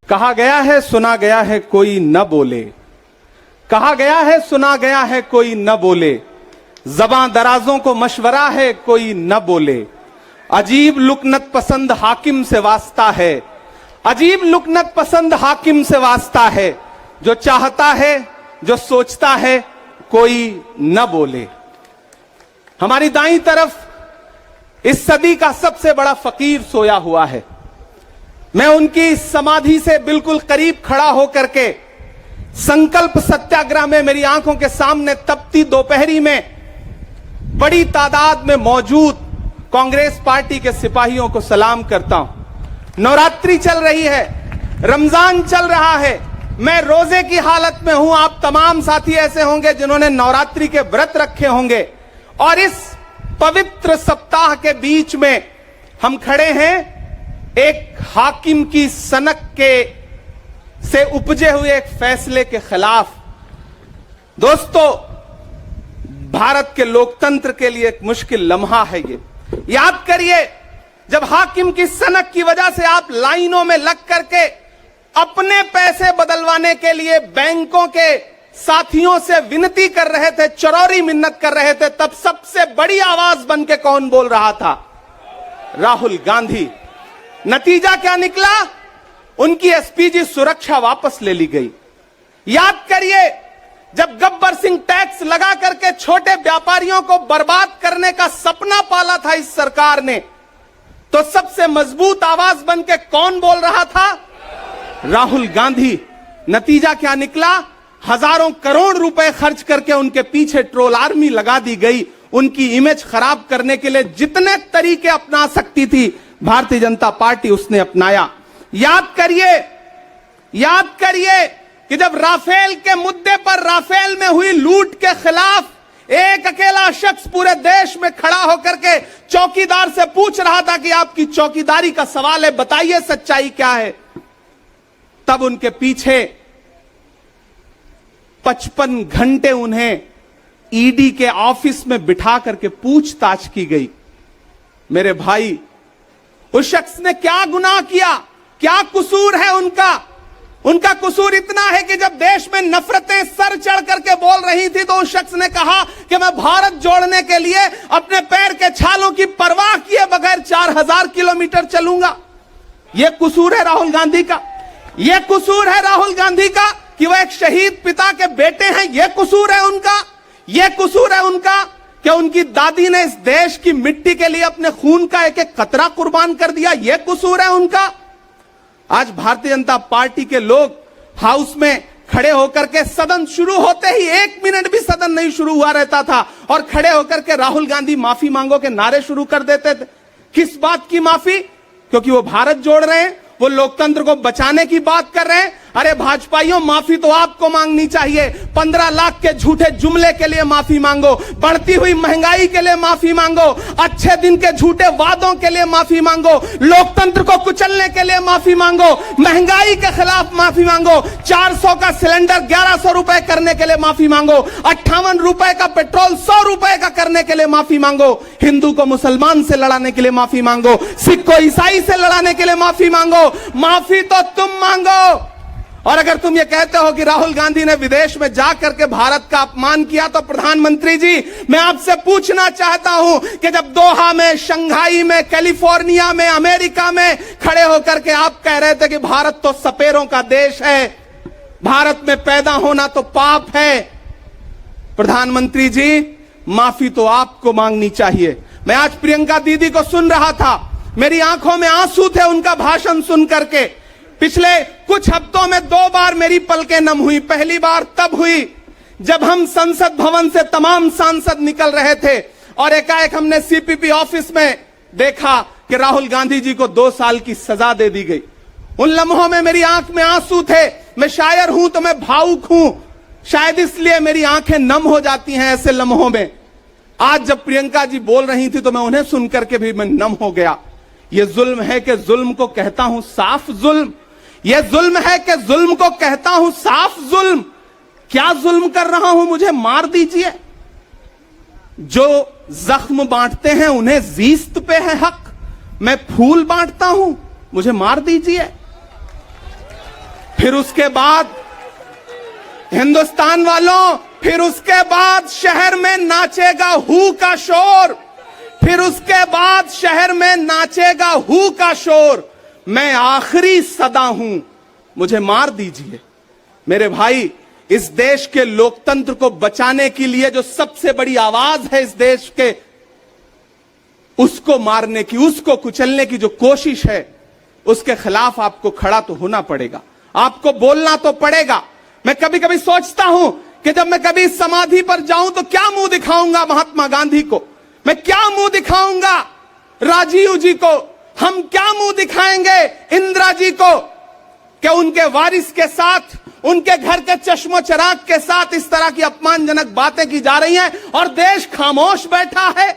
कहा गया है सुना गया है कोई न बोले, कहा गया है सुना गया है कोई न बोले, ज़बां दराजों को मशवरा है कोई न बोले। अजीब लुकनत पसंद हाकिम से वास्ता है, अजीब लुकनत पसंद हाकिम से वास्ता है, जो चाहता है जो सोचता है कोई न बोले। हमारी दाईं तरफ इस सदी का सबसे बड़ा फकीर सोया हुआ है। मैं उनकी समाधि से बिल्कुल करीब खड़ा होकर के संकल्प सत्याग्रह में मेरी आंखों के सामने तपती दोपहरी में बड़ी तादाद में मौजूद कांग्रेस पार्टी के सिपाहियों को सलाम करता हूं। नवरात्रि चल रही है, रमजान चल रहा है, मैं रोजे की हालत में हूं। आप तमाम साथी ऐसे होंगे जिन्होंने नवरात्रि के व्रत रखे होंगे और इस पवित्र सप्ताह के बीच में हम खड़े हैं एक हाकिम की सनक के से उपजे हुए एक फैसले के खिलाफ। दोस्तों, भारत के लोकतंत्र के लिए एक मुश्किल लम्हा है ये। याद करिए, जब हाकिम की सनक की वजह से आप लाइनों में लग करके अपने पैसे बदलवाने के लिए बैंकों के साथियों से विनती कर रहे थे, चरौरी मिन्नत कर रहे थे, तब सबसे बड़ी आवाज बन के कौन बोल रहा था? राहुल गांधी। नतीजा क्या निकला? उनकी एसपीजी सुरक्षा वापस ले ली गई। याद करिए, जब गब्बर सिंह टैक्स लगा करके छोटे व्यापारियों को बर्बाद करने का सपना पाला था इस सरकार ने, तो सबसे मजबूत आवाज बन के कौन बोल रहा था? राहुल गांधी। नतीजा क्या निकला? हजारों करोड़ रुपए खर्च करके उनके पीछे ट्रोल आर्मी लगा दी गई। उनकी इमेज खराब करने के लिए जितने तरीके अपना सकती थी भारतीय जनता पार्टी उसने अपनाया। याद करिए कि जब राफेल के मुद्दे पर, राफेल में हुई लूट के खिलाफ एक अकेला शख्स पूरे देश में खड़ा होकर के चौकीदार से पूछ रहा था कि आपकी चौकीदारी का सवाल है, बताइए सच्चाई क्या है। तब उनके पीछे 55 घंटे उन्हें ईडी के ऑफिस में बिठा करके पूछताछ की गई। मेरे भाई, उस शख्स ने क्या गुनाह किया? क्या कसूर है उनका? उनका कसूर इतना है कि जब देश में नफरतें सर चढ़ करके बोल रही थी तो उस शख्स ने कहा कि मैं भारत जोड़ने के लिए अपने पैर के छालों की परवाह किए बगैर 4000 किलोमीटर चलूंगा। यह कसूर है राहुल गांधी का। यह कसूर है राहुल गांधी का कि वह एक शहीद पिता के बेटे हैं। यह कसूर है उनका। यह कसूर है उनका कि उनकी दादी ने इस देश की मिट्टी के लिए अपने खून का एक एक कतरा कुर्बान कर दिया। यह कसूर है उनका। आज भारतीय जनता पार्टी के लोग हाउस में खड़े होकर के सदन शुरू होते ही 1 मिनट भी सदन नहीं शुरू हुआ रहता था और खड़े होकर के राहुल गांधी माफी मांगो के नारे शुरू कर देते थे। किस बात की माफी? क्योंकि वो भारत जोड़ रहे हैं, वो लोकतंत्र को बचाने की बात कर रहे हैं। अरे भाजपाइयों, माफी तो आपको मांगनी चाहिए। 15 लाख के झूठे जुमले के लिए माफी मांगो, बढ़ती हुई महंगाई के लिए माफी मांगो, अच्छे दिन के झूठे वादों के लिए माफी मांगो, लोकतंत्र को कुचलने के लिए माफी मांगो, महंगाई के खिलाफ माफी मांगो, 400 का सिलेंडर 1100 रुपए करने के लिए माफी मांगो, 58 रुपए का पेट्रोल 100 रुपए का करने के लिए माफी मांगो, हिंदू को मुसलमान से लड़ाने के लिए माफी मांगो, सिख को ईसाई से लड़ाने के लिए माफी मांगो। माफी तो तुम मांगो। और अगर तुम ये कहते हो कि राहुल गांधी ने विदेश में जाकर के भारत का अपमान किया, तो प्रधानमंत्री जी, मैं आपसे पूछना चाहता हूं कि जब दोहा में, शंघाई में, कैलिफोर्निया में, अमेरिका में खड़े होकर के आप कह रहे थे कि भारत तो सपेरों का देश है, भारत में पैदा होना तो पाप है, प्रधानमंत्री जी, माफी तो आपको मांगनी चाहिए। मैं आज प्रियंका दीदी को सुन रहा था, मेरी आंखों में आंसू थे उनका भाषण सुन करके। पिछले कुछ हफ्तों में 2 बार मेरी पलकें नम हुई। पहली बार तब हुई जब हम संसद भवन से तमाम सांसद निकल रहे थे और एकाएक हमने सीपीपी ऑफिस में देखा कि राहुल गांधी जी को 2 साल की सजा दे दी गई। उन लम्हों में मेरी आंख में आंसू थे। मैं शायर हूं तो मैं भावुक हूं, शायद इसलिए मेरी आंखें नम हो जाती हैं ऐसे लम्हों में। आज जब प्रियंका जी बोल रही थी तो मैं उन्हें सुनकर के भी मैं नम हो गया। यह जुल्म है कि जुल्म को कहता हूं साफ जुल्म। यह जुल्म है कि जुल्म को कहता हूं साफ जुल्म। क्या जुल्म कर रहा हूं? मुझे मार दीजिए। जो जख्म बांटते हैं उन्हें जीस्त पे है हक। मैं फूल बांटता हूं, मुझे मार दीजिए। फिर उसके बाद हिंदुस्तान वालों, फिर उसके बाद शहर में नाचेगा हू का शोर, फिर उसके बाद शहर में नाचेगा हू का शोर। मैं आखिरी सदा हूं, मुझे मार दीजिए। मेरे भाई, इस देश के लोकतंत्र को बचाने के लिए जो सबसे बड़ी आवाज है इस देश के, उसको मारने की, उसको कुचलने की जो कोशिश है, उसके खिलाफ आपको खड़ा तो होना पड़ेगा, आपको बोलना तो पड़ेगा। मैं कभी कभी सोचता हूं कि जब मैं कभी समाधि पर जाऊं तो क्या मुंह दिखाऊंगा महात्मा गांधी को, मैं क्या मुंह दिखाऊंगा राजीव जी को, हम क्या मुंह दिखाएंगे इंदिरा जी को, कि उनके वारिस के साथ, उनके घर के चश्मो चिराग के साथ इस तरह की अपमानजनक बातें की जा रही हैं और देश खामोश बैठा है।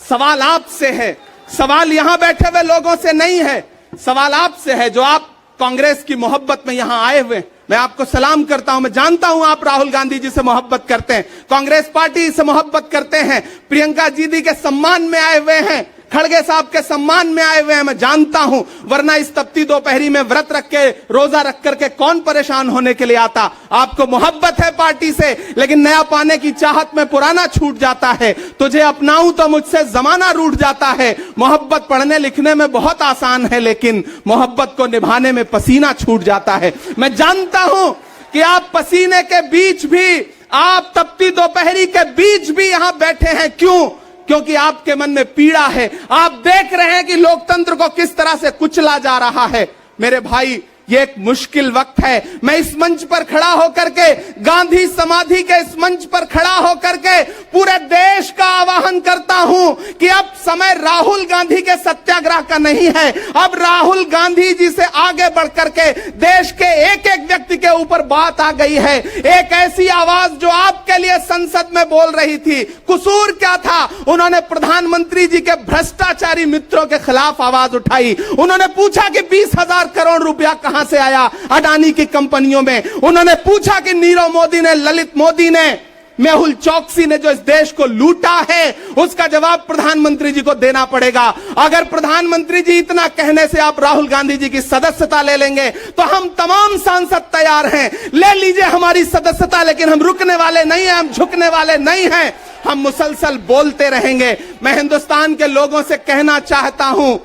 सवाल आपसे है, सवाल यहां बैठे हुए लोगों से नहीं है, सवाल आपसे है जो आप कांग्रेस की मोहब्बत में यहां आए हुए। मैं आपको सलाम करता हूं, मैं जानता हूं आप राहुल गांधी जी से मोहब्बत करते हैं, कांग्रेस पार्टी से मोहब्बत करते हैं, प्रियंका जी के सम्मान में आए हुए हैं, खड़गे साहब के सम्मान में आए हुए हैं, मैं जानता हूं, वरना इस तपती दोपहरी में व्रत रख के, रोजा रख करके कौन परेशान होने के लिए आता। आपको मोहब्बत है पार्टी से, लेकिन नया पाने की चाहत में पुराना छूट जाता है। तुझे अपनाऊं तो मुझसे जमाना रूठ जाता है। मोहब्बत पढ़ने लिखने में बहुत आसान है, लेकिन मोहब्बत को निभाने में पसीना छूट जाता है। मैं जानता हूं कि आप पसीने के बीच भी, आप तपती दोपहरी के बीच भी यहां बैठे हैं। क्यों? क्योंकि आपके मन में पीड़ा है, आप देख रहे हैं कि लोकतंत्र को किस तरह से कुचला जा रहा है। मेरे भाई, ये एक मुश्किल वक्त है। मैं इस मंच पर खड़ा होकर के, गांधी समाधि के इस मंच पर खड़ा होकर के पूरे देश का आह्वान करता हूं कि अब समय राहुल गांधी के सत्याग्रह का नहीं है। अब राहुल गांधी जी से आगे बढ़ करके देश के एक एक व्यक्ति के ऊपर बात आ गई है। एक ऐसी आवाज जो आपके लिए संसद में बोल रही थी, कसूर क्या था? उन्होंने प्रधानमंत्री जी के भ्रष्टाचारी मित्रों के खिलाफ आवाज उठाई। उन्होंने पूछा कि 20,000 करोड़ रुपया कहां से आया अडानी की कंपनियों में। उन्होंने पूछा कि नीरव मोदी ने, ललित मोदी ने, मेहुल चौकसी ने जो इस देश को लूटा है, उसका जवाब प्रधानमंत्री जी को देना पड़ेगा। अगर प्रधानमंत्री जी इतना कहने से आप राहुल गांधी जी की सदस्यता ले लेंगे तो हम तमाम सांसद तैयार हैं, ले लीजिए हमारी सदस्यता, लेकिन हम रुकने वाले नहीं हैं, हम झुकने वाले नहीं हैं, हम मुसलसल बोलते रहेंगे। मैं हिंदुस्तान के लोगों से कहना चाहता हूं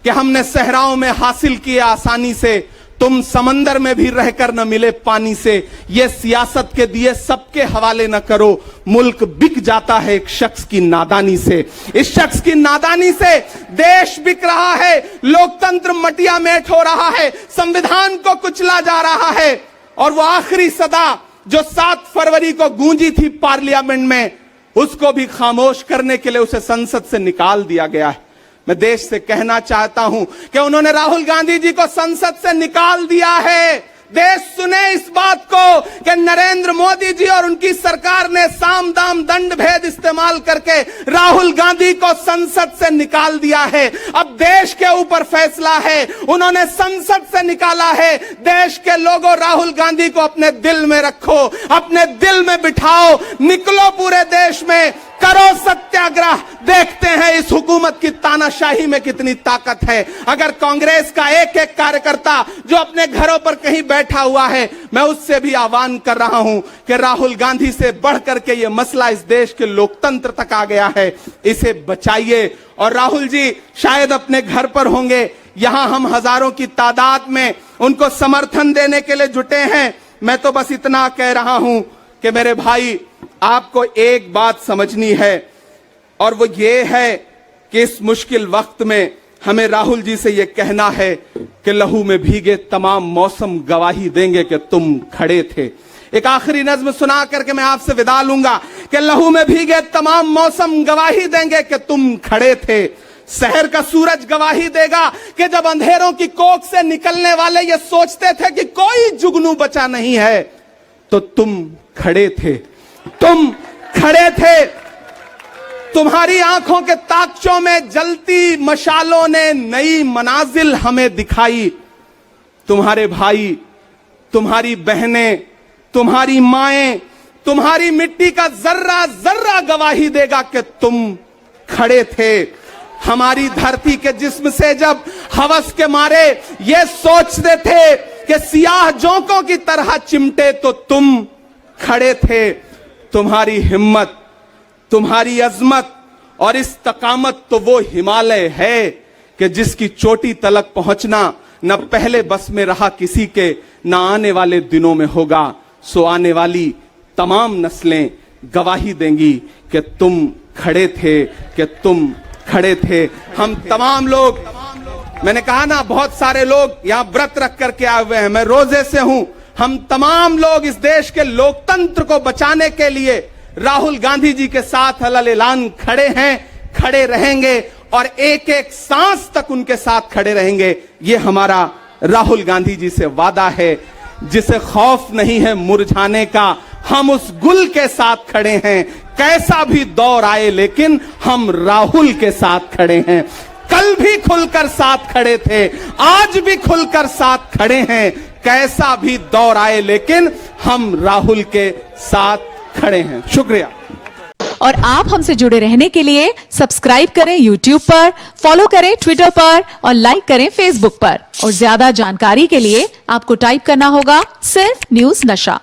कि हमने सहराओं में हासिल किया आसानी से, तुम समंदर में भी रहकर न मिले पानी से। ये सियासत के दिए सबके हवाले न करो, मुल्क बिक जाता है एक शख्स की नादानी से। इस शख्स की नादानी से देश बिक रहा है, लोकतंत्र मटिया मेट हो रहा है, संविधान को कुचला जा रहा है। और वो आखिरी सदा जो 7 फरवरी को गूंजी थी पार्लियामेंट में, उसको भी खामोश करने के लिए उसे संसद से निकाल दिया गया है। मैं देश से कहना चाहता हूं कि उन्होंने राहुल गांधी जी को संसद से निकाल दिया है। देश सुने इस बात को कि नरेंद्र मोदी जी और उनकी सरकार ने साम दाम दंड भेद इस्तेमाल करके राहुल गांधी को संसद से निकाल दिया है। अब देश के ऊपर फैसला है, उन्होंने संसद से निकाला है। देश के लोगों, राहुल गांधी को अपने दिल में रखो, अपने दिल में बिठाओ, निकलो पूरे देश में, करो सत्याग्रह। देखते हैं इस हुकूमत की तानाशाही में कितनी ताकत है। अगर कांग्रेस का एक एक कार्यकर्ता जो अपने घरों पर कहीं बैठा हुआ है, मैं उससे भी आह्वान कर रहा हूं कि राहुल गांधी से बढ़ करके यह मसला इस देश के लोकतंत्र तक आ गया है, इसे बचाइए। और राहुल जी शायद अपने घर पर होंगे, यहां हम हजारों की तादाद में उनको समर्थन देने के लिए जुटे हैं। मैं तो बस इतना कह रहा हूं कि मेरे भाई, आपको एक बात समझनी है, और वो ये है कि इस मुश्किल वक्त में हमें राहुल जी से ये कहना है कि लहू में भीगे तमाम मौसम गवाही देंगे कि तुम खड़े थे। एक आखिरी नज्म सुना करके मैं आपसे विदा लूंगा कि लहू में भीगे तमाम मौसम गवाही देंगे कि तुम खड़े थे। शहर का सूरज गवाही देगा कि जब अंधेरों की कोख से निकलने वाले ये सोचते थे कि कोई जुगनू बचा नहीं है, तो तुम खड़े थे, तुम खड़े थे। तुम्हारी आंखों के ताकचों में जलती मशालों ने नई मनाजिल हमें दिखाई। तुम्हारे भाई, तुम्हारी बहनें, तुम्हारी माएं, तुम्हारी मिट्टी का जर्रा जर्रा गवाही देगा कि तुम खड़े थे। हमारी धरती के जिस्म से जब हवस के मारे ये सोचते थे कि सियाह जोंकों की तरह चिमटे तो तुम खड़े थे। तुम्हारी हिम्मत, तुम्हारी अजमत और इस्तकामत तो वो हिमालय है कि जिसकी चोटी तलक पहुंचना न पहले बस में रहा किसी के, न आने वाले दिनों में होगा। सो आने वाली तमाम नस्लें गवाही देंगी कि तुम खड़े थे, कि तुम खड़े थे। हम तमाम लोग, मैंने कहा ना बहुत सारे लोग यहां व्रत रख करके आए हुए हैं, मैं रोजे से हूं। हम तमाम लोग इस देश के लोकतंत्र को बचाने के लिए राहुल गांधी जी के साथ अलल ऐलान खड़े हैं, खड़े रहेंगे और एक एक सांस तक उनके साथ खड़े रहेंगे। ये हमारा राहुल गांधी जी से वादा है। जिसे खौफ नहीं है मुरझाने का, हम उस गुल के साथ खड़े हैं। कैसा भी दौर आए लेकिन हम राहुल के साथ खड़े हैं। कल भी खुलकर साथ खड़े थे, आज भी खुलकर साथ खड़े हैं। कैसा भी दौर आए लेकिन हम राहुल के साथ खड़े हैं। शुक्रिया। और आप हमसे जुड़े रहने के लिए सब्सक्राइब करें YouTube पर, फॉलो करें Twitter पर और लाइक करें Facebook पर। और ज्यादा जानकारी के लिए आपको टाइप करना होगा सिर्फ न्यूज़ नशा।